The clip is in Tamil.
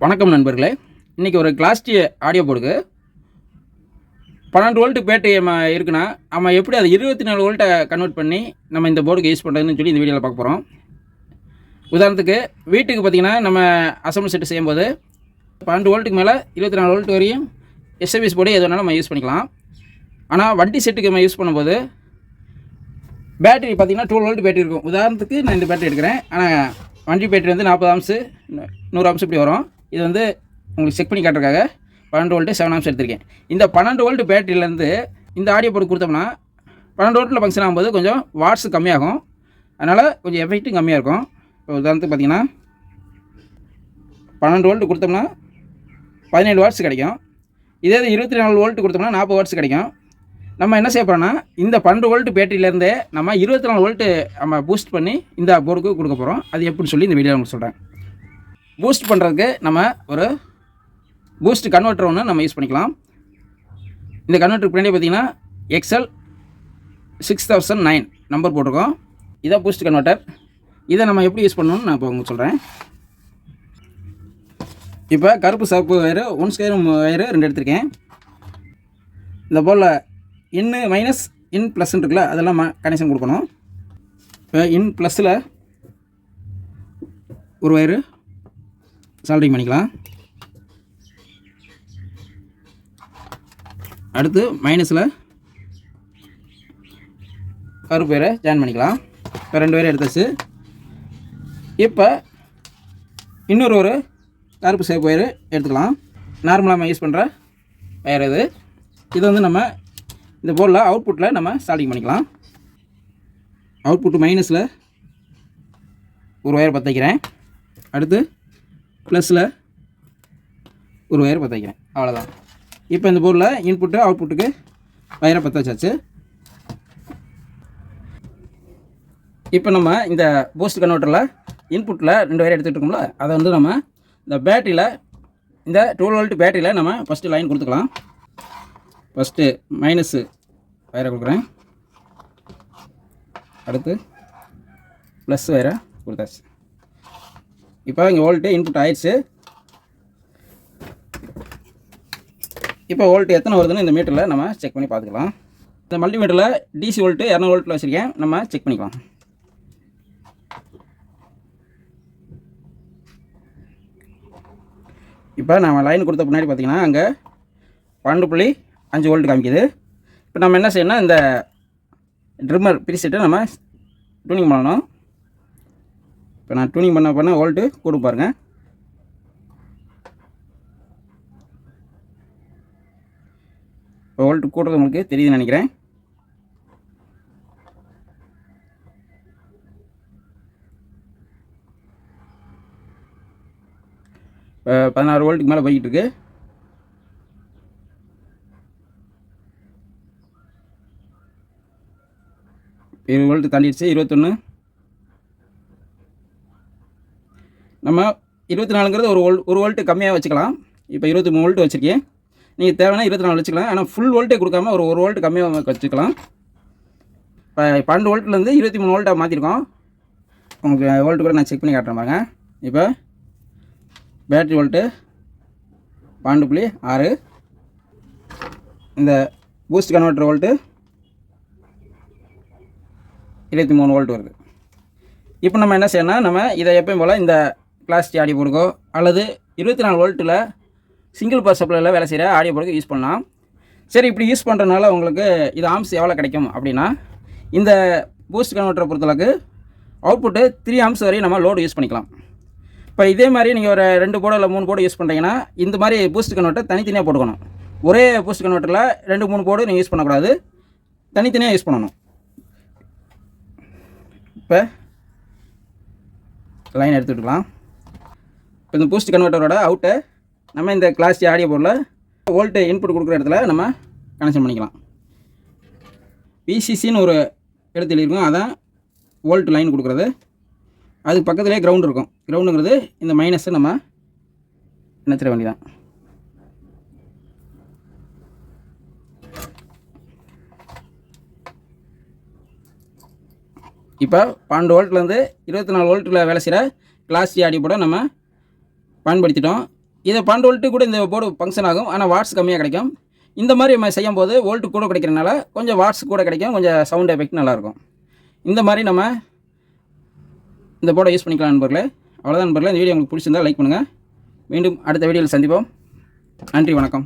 வணக்கம் நண்பர்களே. இன்றைக்கி ஒரு கிளாஸ் டி ஆடியோ போர்டுக்கு 12 வோல்ட் பேட்டரி இருக்குன்னா நம்ம எப்படி அதை 24 வோல்ட்டை கன்வெர்ட் பண்ணி நம்ம இந்த போர்டுக்கு யூஸ் பண்ணுறதுன்னு சொல்லி இந்த வீடியோவில் பார்க்க போகிறோம். உதாரணத்துக்கு வீட்டுக்கு பார்த்திங்கன்னா நம்ம அசம்பிள் செட்டு செய்யும்போது 12 வோல்ட்டுக்கு மேலே 24 வோல்ட் வரையும் எஸ்எபிஎஸ் போர்டு எது வேணாலும் நம்ம யூஸ் பண்ணிக்கலாம். ஆனால் வண்டி செட்டுக்கு நம்ம யூஸ் பண்ணும்போது பேட்டரி பார்த்திங்கன்னா 12 வோல்ட் பேட்டரி இருக்கும். உதாரணத்துக்கு நான் இந்த பேட்டரி எடுக்கிறேன். ஆனால் வண்டி பேட்டரி வந்து 40 ஆம்ஸு 100 ஆம்ஸ் இப்படி வரும். இது வந்து உங்களுக்கு செக் பண்ணி காட்டுறதுக்காக 12 வோல்ட்டு 7 ஆம்ஸ் எடுத்திருக்கேன். இந்த 12 வோல்ட் பேட்டரியிலேருந்து இந்த ஆடியோ போர்டு கொடுத்தோம்னா 12 வோல்ட்டில் ஃபங்க்ஷன் ஆகும்போது கொஞ்சம் வாட்ஸ் கம்மியாகும். அதனால் கொஞ்சம் எஃபெக்ட்டும் கம்மியாக இருக்கும். இப்போ உதாரணத்துக்கு பார்த்திங்கன்னா 12 வோல்ட் கொடுத்தோம்னா 17 வாட்ஸ் கிடைக்கும். இதே 24 வோல்ட் கொடுத்தோம்னா 40 வாட்ஸ் கிடைக்கும். நம்ம என்ன செய்ய போகிறோம்னா இந்த 12 வோல்ட் பேட்டரியிலேருந்தே நம்ம 24 வோல்ட்டு நம்ம பூஸ்ட் பண்ணி இந்த போர்டுக்கு கொடுக்க போகிறோம். அது எப்படின்னு சொல்லி இந்த வீடியோ உங்களுக்கு சொல்கிறேன். பூஸ்ட் பண்ணுறதுக்கு நம்ம ஒரு பூஸ்ட் கன்வெர்ட்டர் ஒன்று நம்ம யூஸ் பண்ணிக்கலாம். இந்த கன்வெர்ட்டருக்கு பின்னாடி பார்த்திங்கன்னா எக்ஸ்எல் 6009 நம்பர் போட்டிருக்கோம். இதான் பூஸ்ட் கன்வெர்ட்டர். இதை நம்ம எப்படி யூஸ் பண்ணணும்னு நான் இப்போ உங்களுக்கு சொல்கிறேன். இப்போ கருப்பு சிவப்பு வயரு 1 ஸ்கொயர் வயரு 2 எடுத்திருக்கேன். இந்த போல் இன்னு மைனஸ் இன் ப்ளஸ்ன்னு இருக்குல்ல, அதெல்லாம் கனெக்ஷன் கொடுக்கணும். இப்போ இன் ப்ளஸில் ஒரு வயரு சால்டிங் பண்ணிக்கலாம். அடுத்து மைனஸில் கருப்பு வயரை ஜாயின் பண்ணிக்கலாம். இப்போ 2 வயரை எடுத்தாச்சு. இப்போ இன்னொரு ஒரு கருப்பு சிவப்பு வயரு எடுத்துக்கலாம். நார்மலாக நம்ம யூஸ் பண்ணுற வயர் இது வந்து நம்ம இந்த போர்டில் அவுட்புட்டில் நம்ம சால்டிங் பண்ணிக்கலாம். அவுட்புட்டு மைனஸில் ஒரு ஒயர் பற்ற வைக்கிறேன். அடுத்து ப்ளஸில் ஒரு ஒயர் பற்ற வைக்கிறேன். அவ்வளோதான். இப்போ இந்த போர்டில் இன்புட்டு அவுட்புட்டுக்கு வயரை பற்ற வச்சாச்சு. இப்போ நம்ம இந்த பூஸ்ட் கன்வெர்ட்டரில் இன்புட்டில் 2 வயர் எடுத்துகிட்டு இருக்கோம்ல, அதை வந்து நம்ம இந்த பேட்டரியில் இந்த 12 வோல்ட் பேட்டரியில் நம்ம ஃபஸ்ட்டு லைன் கொடுத்துக்கலாம். ஃபஸ்ட்டு மைனஸு வயரை கொடுக்குறேன். அடுத்து ப்ளஸ் வயரை கொடுத்தாச்சு. இப்போ இங்கே வோல்ட்டு இன்புட் ஆயிடுச்சு. இப்போ வோல்ட்டு எத்தனை வருதுன்னு இந்த மீட்டரில் நம்ம செக் பண்ணி பார்த்துக்கலாம். இந்த மல்டிமீட்டரில் டிசி வோல்ட்டு 200 வோல்ட்டில் வச்சுருக்கேன். நம்ம செக் பண்ணிக்கலாம். இப்போ நம்ம லைன் கொடுத்த பின்னாடி பார்த்திங்கன்னா அங்கே 12.5 வோல்ட் காமிக்குது. இப்போ நம்ம என்ன செய்யணும்னா இந்த ட்ரிம்மர் ப்ரீசெட்டை நம்ம டியூனிங் பண்ணணும். இப்போ நான் டியூனிங் பண்ண வோல்ட்டு கூட பாருங்கள். இப்போ வோல்ட்டு கூடுறது உங்களுக்கு தெரியுதுன்னு நினைக்கிறேன். இப்போ 16 வோல்ட்டுக்கு மேலே போய்கிட்டு இருக்கு. 20 வோல்ட்டு தாண்டிடுச்சு. 21. நம்ம 24ங்கிறது ஒரு வோல்ட்டு கம்மியாக வச்சுக்கலாம். இப்போ 23 வோல்ட்டு வச்சுருக்கேன். நீங்கள் தேவைன்னா 24 வச்சுக்கலாம். ஆனால் ஃபுல் வோல்ட்டே கொடுக்காம ஒரு வோல்ட்டு கம்மியாக வச்சுக்கலாம். இப்போ 12 வோல்ட்லேருந்து 23 வோல்ட்டாக மாற்றிருக்கோம். உங்களுக்கு வோல்ட்டு கூட நான் செக் பண்ணி காட்டுறேன் பாருங்க. இப்போ பேட்டரி வோல்ட்டு 12.6. இந்த பூஸ்ட் கன்வெர்ட்டர் வோல்ட்டு 23 வோல்ட் வருது. இப்போ நம்ம என்ன செய்யணும்னா நம்ம இதை எப்பயும் போல் இந்த கிளாஸ் டி ஆடியோ போர்டுக்கோ அல்லது 24 வோல்ட்டில் சிங்கிள் பவர் சப்ளையில் வேலை செய்கிற ஆடியோ போர்டுக்கு யூஸ் பண்ணலாம். சரி, இப்படி யூஸ் பண்ணுறதுனால உங்களுக்கு இது ஆம்ஸ் எவ்வளோ கிடைக்கும் அப்படின்னா, இந்த பூஸ்ட் கன்வெர்ட்டரை பொறுத்தளவுக்கு அவுட்புட்டு 3 ஆம்ஸ் வரையும் நம்ம லோடு யூஸ் பண்ணிக்கலாம். இப்போ இதே மாதிரி நீங்கள் ஒரு 2 போர்டு இல்லை 3 போர்டு யூஸ் பண்ணுறீங்கன்னா இந்த மாதிரி பூஸ்ட் கன்வெர்ட்டர் தனித்தனியாக போட்டுக்கணும். ஒரே பூஸ்ட் கன்வெர்ட்டரில் 2-3 போர்டு நீங்கள் யூஸ் பண்ணக்கூடாது, தனித்தனியாக யூஸ் பண்ணணும். இப்போ லைன் எடுத்துக்கலாம். இப்போ இந்த பூஸ்ட் கன்வெர்ட்டரோட அவுட்டை நம்ம இந்த கிளாஸ் டி ஆடியோ போர்டில் வோல்ட்டு இன்புட் கொடுக்குற இடத்துல நம்ம கனெக்ஷன் பண்ணிக்கலாம். விசிசின்னு ஒரு இடத்துல இருக்கும், அதான் வோல்ட் லைன் கொடுக்குறது. அதுக்கு பக்கத்துலேயே கிரவுண்ட் இருக்கும். கிரவுண்டுங்கிறது இந்த மைனஸை நம்ம இணைச்சிட வேண்டியதான். இப்போ 12 வோல்ட்லேருந்து 24 வோல்ட்டில் வேலை செய்கிற கிளாஸ் டி ஆடியோ போர்டை நம்ம பயன்படுத்திட்டோம். இது 12 வோல்ட்டு கூட இந்த போர்டு ஃபங்க்ஷன் ஆகும். ஆனால் வாட்ஸ் கம்மியாக கிடைக்கும். இந்த மாதிரி நம்ம செய்யும்போது வோல்ட்டு கூட கிடைக்கிறனால கொஞ்சம் வாட்ஸ் கூட கிடைக்கும், கொஞ்சம் சவுண்ட் எஃபெக்ட் நல்லாயிருக்கும். இந்த மாதிரி நம்ம இந்த போர்டை யூஸ் பண்ணிக்கலாம் நண்பர்களே. அவ்வளோதான் நண்பர்களே. இந்த வீடியோ உங்களுக்கு பிடிச்சிருந்தால் லைக் பண்ணுங்கள். மீண்டும் அடுத்த வீடியோவில் சந்திப்போம். நன்றி, வணக்கம்.